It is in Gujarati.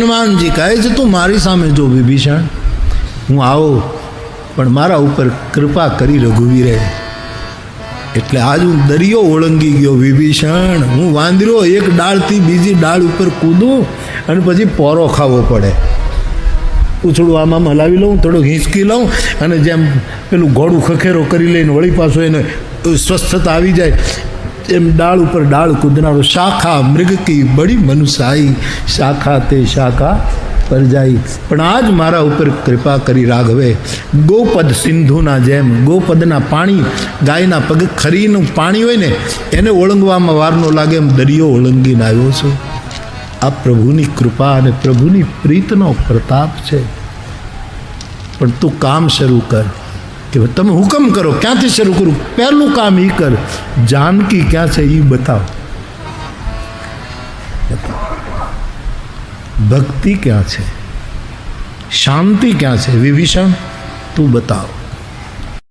હનુમાનજી કહે છે તું મારી સામે જો વિભીષણ, હું આવો પણ મારા ઉપર કૃપા કરી રઘુવીરે. એટલે આજ હું દરિયો ઓળંગી ગયો વિભીષણ. હું વાંદરો એક ડાળથી બીજી ડાળ ઉપર કૂદું અને પછી પોરો ખાવો પડે. પૂછડું આમાં હલાવી લઉં, થોડુંક હિંચકી લઉં અને જેમ પેલું ઘોડું ખખેરો કરી લઈને વળી પાછો એને સ્વસ્થતા આવી જાય એમ ડાળ ઉપર ડાળ કૂદનારો. શાખા મૃગ કી બડી મનુસાઈ, શાખા તે શાખા પર જાય. પણ આજ મારા ઉપર કૃપા કરી રાઘવે. ગોપદ સિંધુના જેમ, ગોપદના પાણી, ગાયના પગ ખરીનું પાણી હોય ને એને ઓળંગવામાં વાર ન લાગે એમ દરિયો ઓળંગીને આવ્યો છું. આ પ્રભુની કૃપા અને પ્રભુની પ્રીતનો પ્રતાપ છે. પણ તું કામ શરૂ કર કે તમે હુકમ કરો. ક્યાંથી શરૂ કરું? પહેલું કામ એ કર, જાનકી ક્યાં છે એ બતાવ. ભક્તિ ક્યાં છે, શાંતિ ક્યાં છે વિભીષણ તું બતાવ.